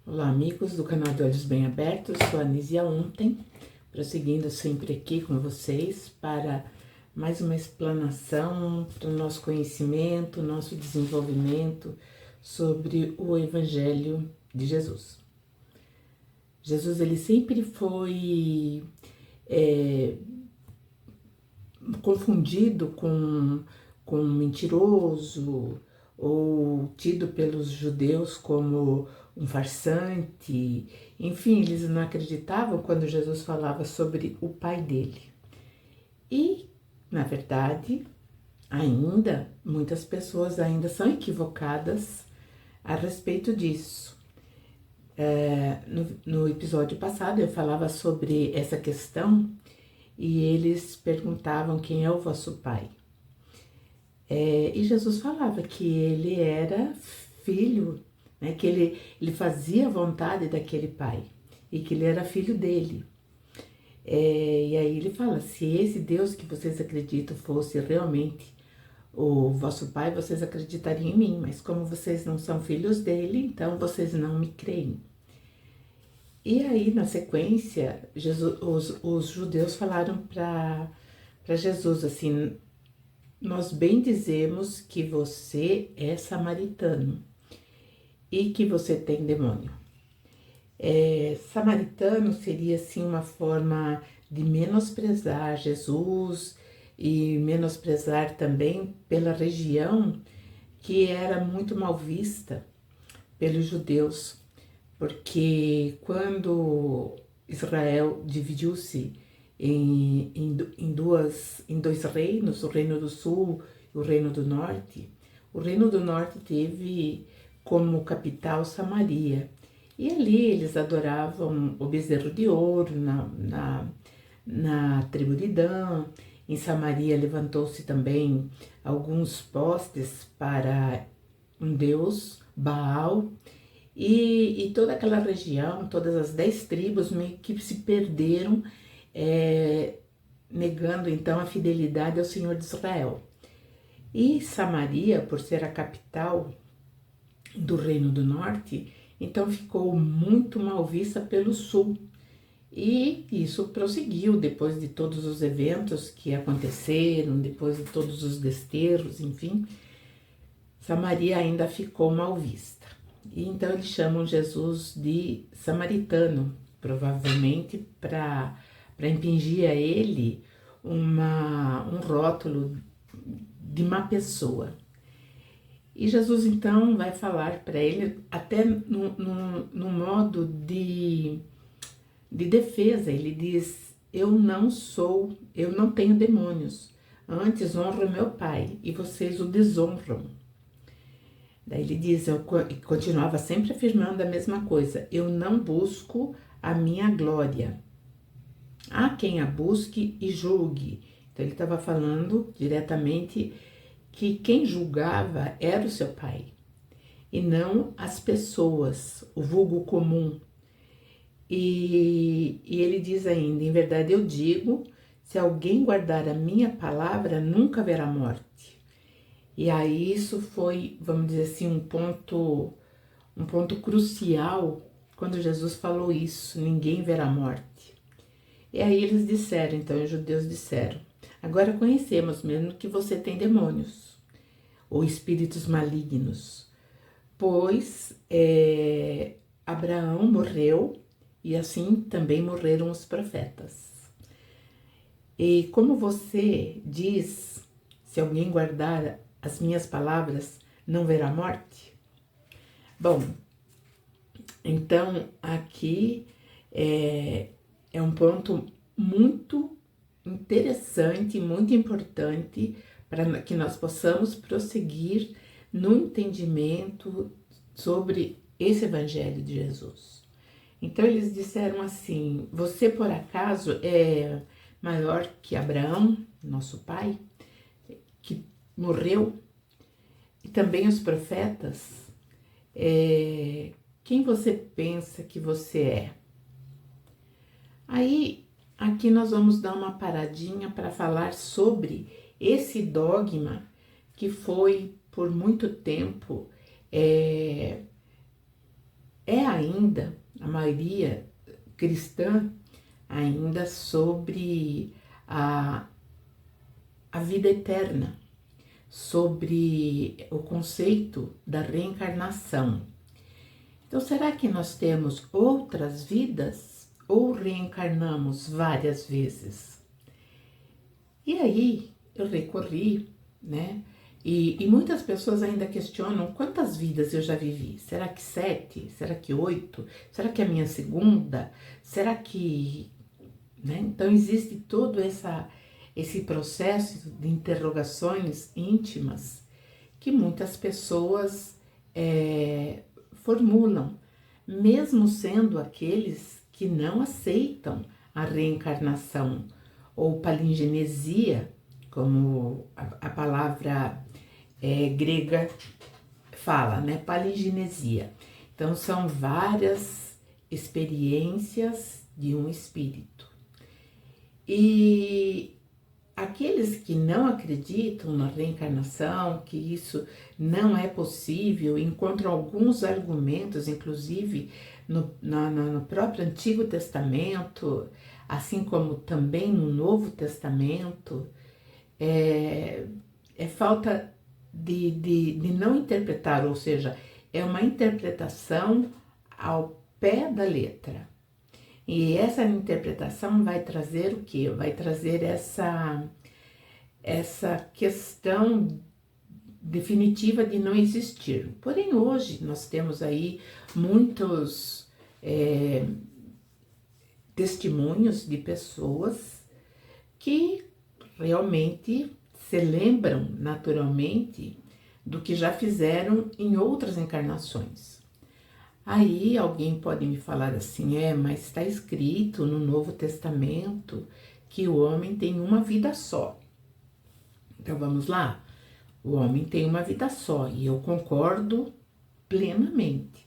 Olá, amigos do canal de Olhos Bem Abertos, sou a Anísia Ontem, prosseguindo sempre aqui com vocês para mais uma explanação para o nosso conhecimento, nosso desenvolvimento sobre o Evangelho de Jesus. Jesus, ele sempre foi confundido com mentiroso, ou tido pelos judeus como um farsante. Enfim, eles não acreditavam quando Jesus falava sobre o pai dele. E, na verdade, ainda, muitas pessoas ainda são equivocadas a respeito disso. No episódio passado eu falava sobre essa questão e eles perguntavam quem é o vosso pai. E Jesus falava que ele era filho, né, que ele fazia a vontade daquele pai e que ele era filho dele. E aí ele fala, se esse Deus que vocês acreditam fosse realmente o vosso pai, vocês acreditariam em mim, mas como vocês não são filhos dele, então vocês não me creem. E aí, na sequência, os judeus falaram para Jesus assim, nós bem dizemos que você é samaritano e que você tem demônio. Samaritano seria assim uma forma de menosprezar Jesus e menosprezar também pela região que era muito mal vista pelos judeus, porque quando Israel dividiu-se em dois reinos, o Reino do Sul e o Reino do Norte. O Reino do Norte teve como capital Samaria. E ali eles adoravam o bezerro de ouro na tribo de Dan. Em Samaria levantou-se também alguns postes para um deus, Baal. E toda aquela região, todas as 10 tribos meio que se perderam, negando então a fidelidade ao Senhor de Israel. E Samaria, por ser a capital do Reino do Norte, então ficou muito mal vista pelo sul. E isso prosseguiu depois de todos os eventos que aconteceram, depois de todos os desterros, enfim, Samaria ainda ficou mal vista. E então eles chamam Jesus de samaritano, provavelmente para impingir a ele um rótulo de má pessoa. E Jesus então vai falar para ele, até no modo de defesa, ele diz, eu não tenho demônios, antes honro meu Pai e vocês o desonram. Daí ele diz, continuava sempre afirmando a mesma coisa, eu não busco a minha glória. Há quem a busque e julgue. Então ele estava falando diretamente que quem julgava era o seu pai, e não as pessoas, o vulgo comum. E ele diz ainda, em verdade eu digo, se alguém guardar a minha palavra, nunca verá morte. E aí isso foi, vamos dizer assim, um ponto crucial quando Jesus falou isso, ninguém verá morte. E aí eles disseram, então os judeus disseram, agora conhecemos mesmo que você tem demônios, ou espíritos malignos, pois Abraão morreu e assim também morreram os profetas. E como você diz, se alguém guardar as minhas palavras, não verá morte? Bom, então aqui é um ponto muito interessante, muito importante para que nós possamos prosseguir no entendimento sobre esse Evangelho de Jesus. Então eles disseram assim, você por acaso é maior que Abraão, nosso pai, que morreu, e também os profetas? Quem você pensa que você é? Aí, aqui nós vamos dar uma paradinha para falar sobre esse dogma que foi por muito tempo é ainda, a maioria cristã, ainda sobre a vida eterna, sobre o conceito da reencarnação. Então, será que nós temos outras vidas ou reencarnamos várias vezes? E aí eu recorri, né? E muitas pessoas ainda questionam quantas vidas eu já vivi. Será que 7? Será que 8? Será que é a minha segunda? Será que... Né? Então existe todo esse processo de interrogações íntimas que muitas pessoas formulam, mesmo sendo aqueles que não aceitam a reencarnação ou palingenesia, como a palavra grega fala, né? Palingenesia. Então, são várias experiências de um espírito. E aqueles que não acreditam na reencarnação, que isso não é possível, encontram alguns argumentos, inclusive no próprio Antigo Testamento, assim como também no Novo Testamento, é falta de não interpretar, ou seja, é uma interpretação ao pé da letra. E essa interpretação vai trazer o quê? Vai trazer essa questão definitiva de não existir. Porém, hoje nós temos aí muitos testemunhos de pessoas que realmente se lembram naturalmente do que já fizeram em outras encarnações. Aí alguém pode me falar assim, mas está escrito no Novo Testamento que o homem tem uma vida só. Então vamos lá, o homem tem uma vida só e eu concordo plenamente.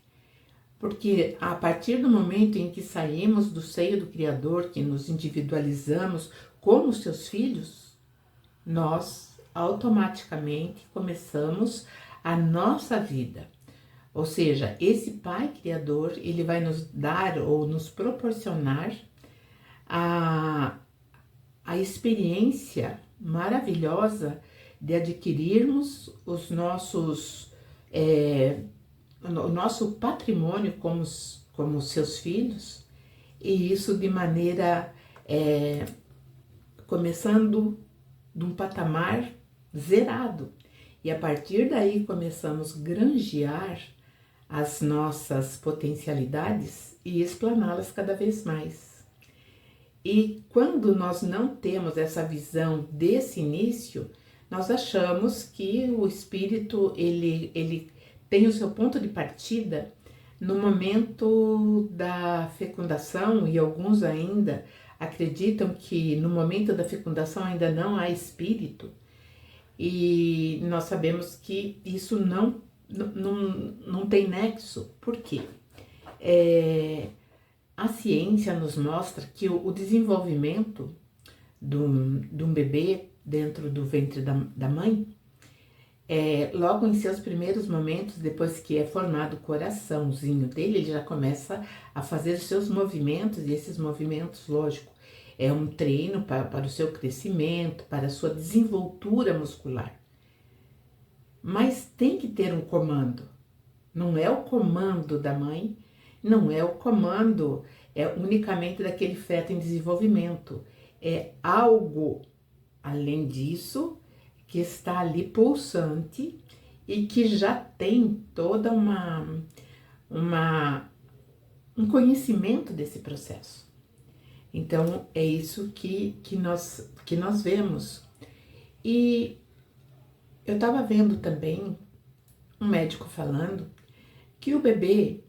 Porque a partir do momento em que saímos do seio do Criador, que nos individualizamos como seus filhos, nós automaticamente começamos a nossa vida. Ou seja, esse Pai Criador, ele vai nos dar ou nos proporcionar a experiência maravilhosa de adquirirmos os nossos, o nosso patrimônio como seus filhos, e isso de maneira, começando de um patamar zerado. E a partir daí começamos a granjear as nossas potencialidades e explaná-las cada vez mais. E quando nós não temos essa visão desse início, nós achamos que o espírito ele tem o seu ponto de partida no momento da fecundação, e alguns ainda acreditam que no momento da fecundação ainda não há espírito, e nós sabemos que isso não tem nexo. Por quê? A ciência nos mostra que o desenvolvimento de um bebê dentro do ventre da mãe, logo em seus primeiros momentos, depois que é formado o coraçãozinho dele, ele já começa a fazer os seus movimentos, e esses movimentos, lógico, é um treino para o seu crescimento, para a sua desenvoltura muscular. Mas tem que ter um comando. Não é o comando da mãe, não é o comando unicamente daquele feto em desenvolvimento. É algo além disso que está ali pulsante e que já tem toda um conhecimento desse processo. Então, é isso que nós vemos. E eu estava vendo também um médico falando que o bebê,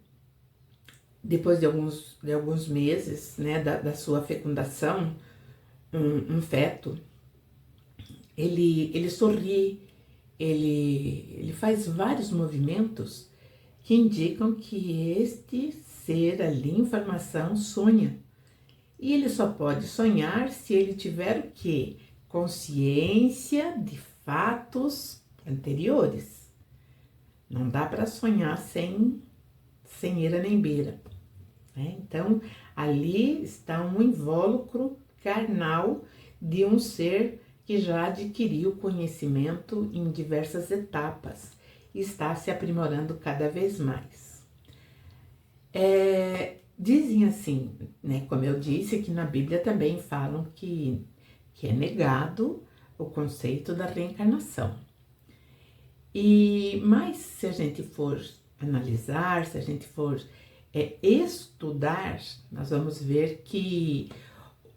depois de alguns meses, né, da sua fecundação, um feto, ele sorri, ele faz vários movimentos que indicam que este ser ali em formação sonha. E ele só pode sonhar se ele tiver o quê? Consciência de fatos anteriores. Não dá para sonhar sem sem eira nem beira. Né? Então, ali está um invólucro carnal de um ser que já adquiriu conhecimento em diversas etapas e está se aprimorando cada vez mais. Dizem assim, né, como eu disse, que na Bíblia também falam que é negado o conceito da reencarnação. Mas se a gente for analisar, se a gente for estudar, nós vamos ver que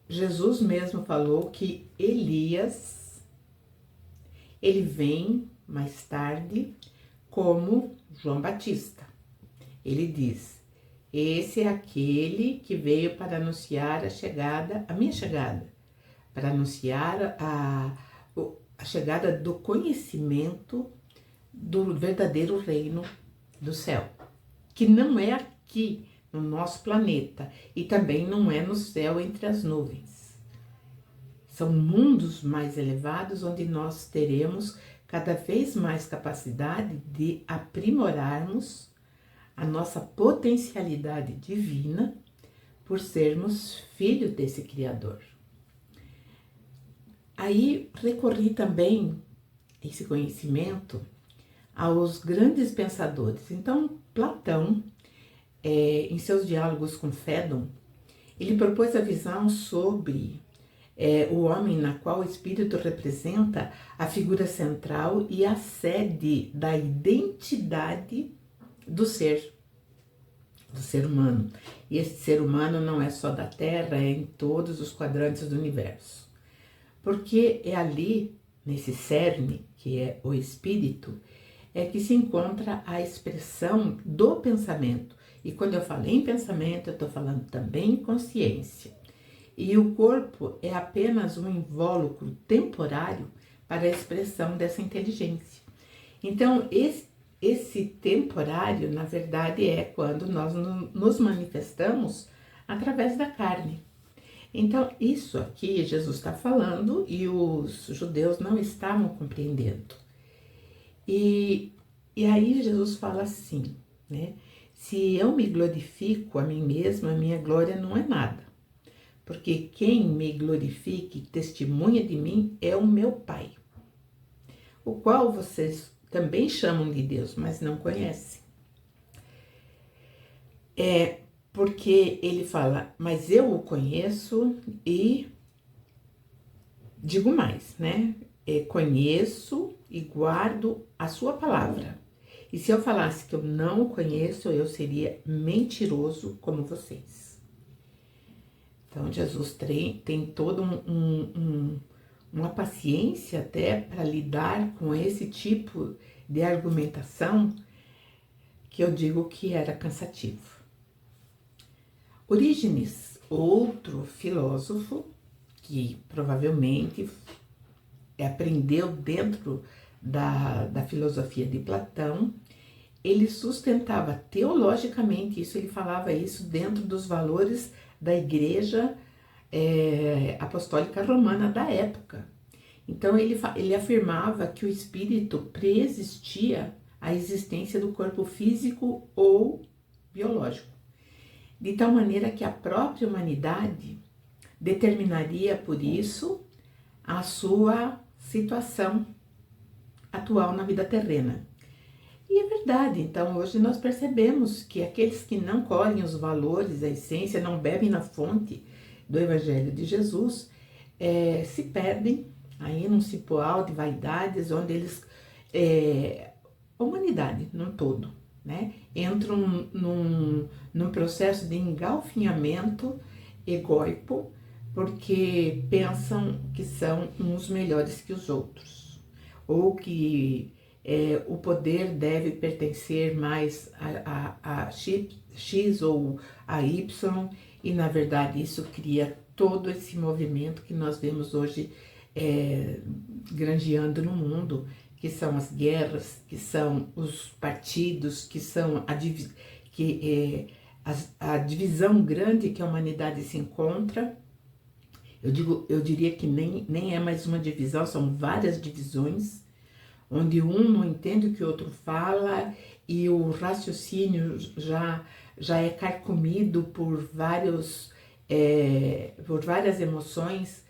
Jesus mesmo falou que Elias, ele vem mais tarde como João Batista. Ele diz: esse é aquele que veio para anunciar a minha chegada, para anunciar a chegada do conhecimento do verdadeiro reino do céu, que não é aqui no nosso planeta e também não é no céu entre as nuvens. São mundos mais elevados onde nós teremos cada vez mais capacidade de aprimorarmos a nossa potencialidade divina por sermos filhos desse Criador. Aí recorri também esse conhecimento aos grandes pensadores. Então, Platão, em seus diálogos com Fédon, ele propôs a visão sobre o homem, na qual o espírito representa a figura central e a sede da identidade do ser humano. E esse ser humano não é só da Terra, é em todos os quadrantes do universo. Porque é ali, nesse cerne, que é o espírito, é que se encontra a expressão do pensamento. E quando eu falo em pensamento, eu estou falando também em consciência. E o corpo é apenas um invólucro temporário para a expressão dessa inteligência. Então, esse temporário, na verdade, é quando nós nos manifestamos através da carne. Então, isso aqui Jesus está falando e os judeus não estavam compreendendo. E aí Jesus fala assim, né? Se eu me glorifico a mim mesmo, a minha glória não é nada. Porque quem me glorifica e testemunha de mim é o meu Pai, o qual vocês também chamam de Deus, mas não conhecem. Porque ele fala, mas eu o conheço e digo mais, né? Conheço e guardo a sua palavra. E se eu falasse que eu não o conheço, eu seria mentiroso como vocês. Então, Jesus tem toda uma paciência até para lidar com esse tipo de argumentação que eu digo que era cansativo. Orígenes, outro filósofo que provavelmente aprendeu dentro da filosofia de Platão, ele sustentava teologicamente isso, ele falava isso dentro dos valores da Igreja Apostólica Romana da época. Então ele afirmava que o espírito preexistia à existência do corpo físico ou biológico, de tal maneira que a própria humanidade determinaria por isso a sua situação atual na vida terrena. E é verdade, então hoje nós percebemos que aqueles que não colhem os valores, a essência, não bebem na fonte do Evangelho de Jesus, se perdem aí num cipoal de vaidades, onde eles, a humanidade num todo, né, entram num processo de engalfinhamento egóico, porque pensam que são uns melhores que os outros, ou que o poder deve pertencer mais a X ou a Y, e na verdade isso cria todo esse movimento que nós vemos hoje granjeando no mundo, que são as guerras, que são os partidos, que são a divisão grande que a humanidade se encontra. Eu diria que nem é mais uma divisão, são várias divisões, onde um não entende o que o outro fala e o raciocínio já é carcomido por por várias emoções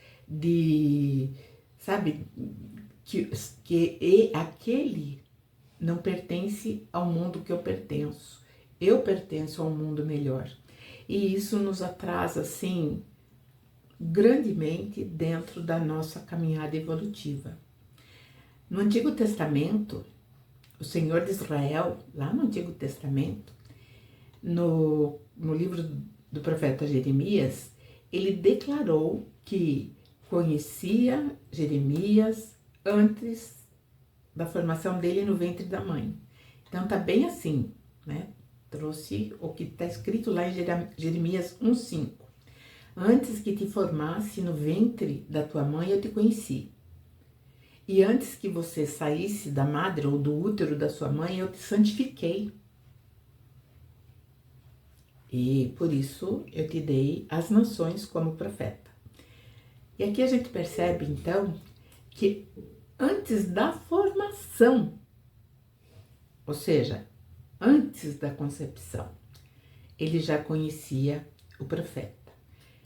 sabe, que aquele não pertence ao mundo que eu pertenço. Eu pertenço a um mundo melhor. E isso nos atrasa, assim, grandemente dentro da nossa caminhada evolutiva. No Antigo Testamento, o Senhor de Israel, lá no Antigo Testamento, no livro do profeta Jeremias, ele declarou que conhecia Jeremias antes da formação dele no ventre da mãe. Então tá bem assim, né? Trouxe o que está escrito lá em Jeremias 1:5. Antes que te formasse no ventre da tua mãe, eu te conheci. E antes que você saísse da madre ou do útero da sua mãe, eu te santifiquei. E por isso eu te dei as nações como profeta. E aqui a gente percebe, então, que antes da formação, ou seja, antes da concepção, ele já conhecia o profeta.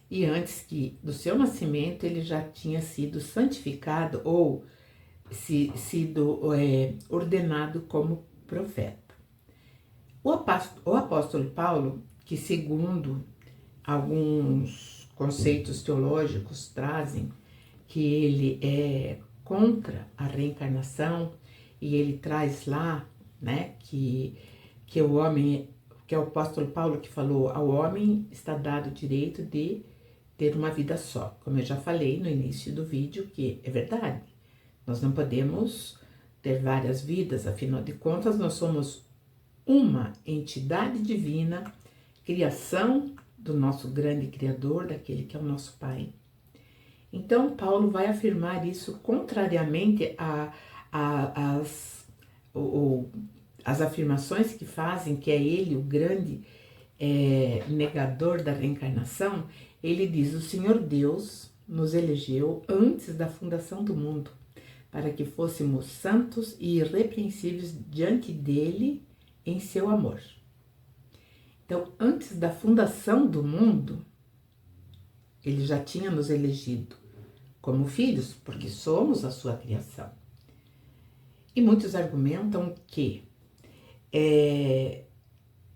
E antes do seu nascimento, ele já tinha sido santificado ou sido ordenado como profeta. O apóstolo Paulo, que segundo alguns conceitos teológicos trazem que ele é contra a reencarnação, e ele traz lá, né, que o homem, que é o apóstolo Paulo que falou, ao homem está dado o direito de ter uma vida só. Como eu já falei no início do vídeo, que é verdade. Nós não podemos ter várias vidas, afinal de contas, nós somos uma entidade divina, criação do nosso grande Criador, daquele que é o nosso Pai. Então, Paulo vai afirmar isso contrariamente às afirmações que fazem que é ele o grande negador da reencarnação. Ele diz: o Senhor Deus nos elegeu antes da fundação do mundo, para que fôssemos santos e irrepreensíveis diante dele em seu amor. Então, antes da fundação do mundo, ele já tinha nos elegido como filhos, porque somos a sua criação. E muitos argumentam que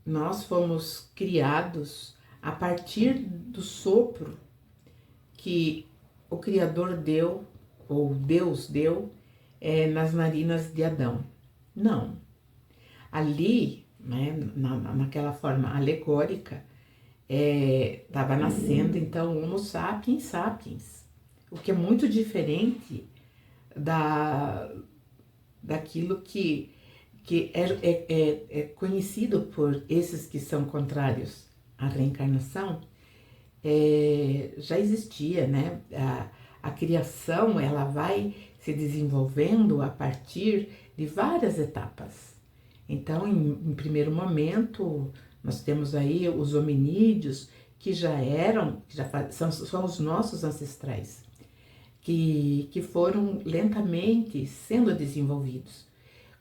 nós fomos criados a partir do sopro que o Criador deu, ou Deus deu, nas narinas de Adão. Não. Ali, né, naquela forma alegórica, estava nascendo, então, Homo sapiens sapiens, o que é muito diferente daquilo que é conhecido por esses que são contrários à reencarnação. Já existia, né? A criação, ela vai se desenvolvendo a partir de várias etapas. Então, em primeiro momento, nós temos aí os hominídeos, que são os nossos ancestrais, que foram lentamente sendo desenvolvidos.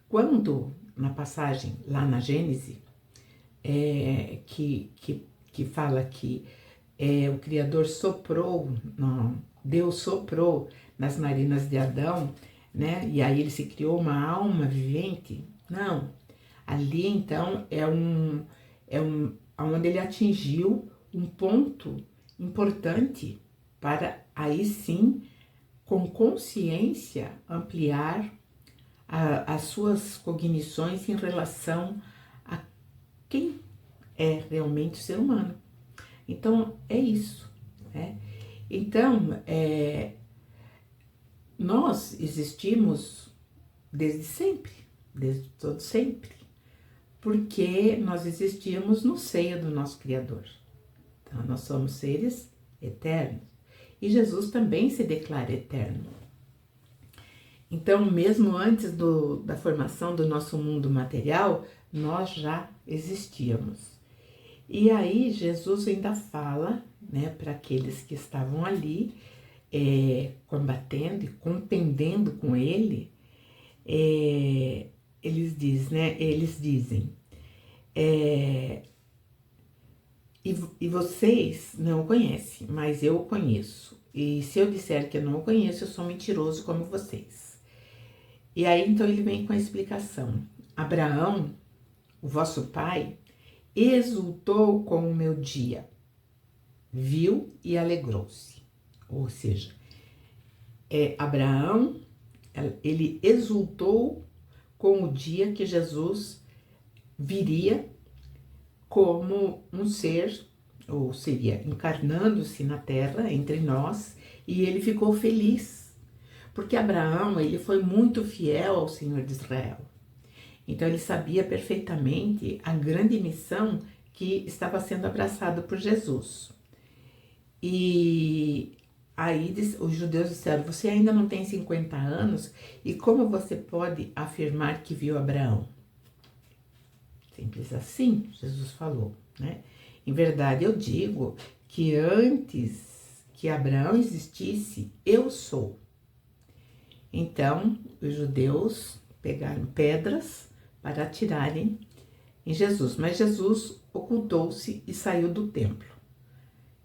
Quando, na passagem lá na Gênese, que fala que o Criador soprou, Deus soprou nas narinas de Adão, né? E aí ele se criou uma alma vivente. Não, ali então onde ele atingiu um ponto importante para aí sim, com consciência, ampliar as suas cognições em relação a quem é realmente o ser humano. Então, é isso, né? Então, nós existimos desde sempre, desde todo sempre, porque nós existimos no seio do nosso Criador. Então, nós somos seres eternos. E Jesus também se declara eterno. Então, mesmo antes da formação do nosso mundo material, nós já existíamos. E aí Jesus ainda fala, né, para aqueles que estavam ali combatendo e contendendo com ele, Eles dizem, é, e vocês não o conhecem, mas eu o conheço. E se eu disser que eu não o conheço, eu sou mentiroso como vocês. E aí, então, ele vem com a explicação. Abraão, o vosso pai, exultou com o meu dia, viu e alegrou-se. Ou seja, Abraão, ele exultou com o dia que Jesus viria como um ser, ou seria encarnando-se na terra entre nós, e ele ficou feliz, porque Abraão, ele foi muito fiel ao Senhor de Israel. Então ele sabia perfeitamente a grande missão que estava sendo abraçada por Jesus. E aí os judeus disseram, você ainda não tem 50 anos, e como você pode afirmar que viu Abraão? Simples assim, Jesus falou, né? Em verdade, eu digo que antes que Abraão existisse, eu sou. Então, os judeus pegaram pedras para atirarem em Jesus, mas Jesus ocultou-se e saiu do templo.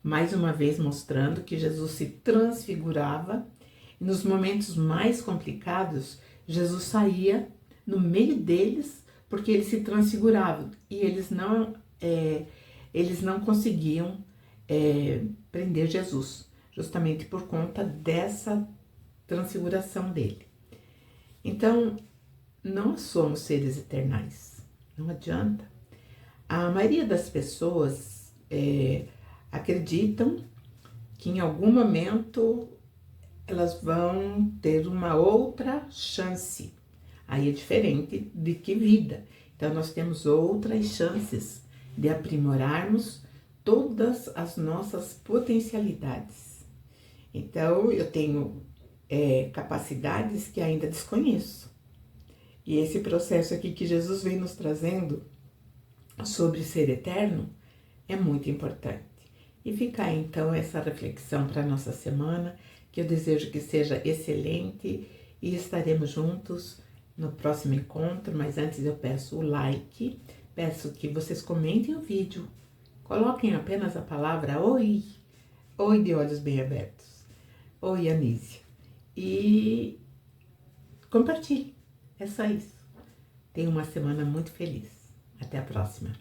Mais uma vez mostrando que Jesus se transfigurava e nos momentos mais complicados, Jesus saía no meio deles porque ele se transfigurava e eles não conseguiam prender Jesus, justamente por conta dessa transfiguração dele. Então, nós somos seres eternais, não adianta. A maioria das pessoas acreditam que em algum momento elas vão ter uma outra chance. Aí é diferente de que vida. Então, nós temos outras chances de aprimorarmos todas as nossas potencialidades. Então, eu tenho capacidades que ainda desconheço. E esse processo aqui que Jesus vem nos trazendo sobre ser eterno é muito importante. E fica aí, então, essa reflexão para a nossa semana, que eu desejo que seja excelente e estaremos juntos no próximo encontro, mas antes eu peço o like, peço que vocês comentem o vídeo, coloquem apenas a palavra oi, oi de olhos bem abertos, oi Anísia, e compartilhe, é só isso. Tenha uma semana muito feliz, até a próxima.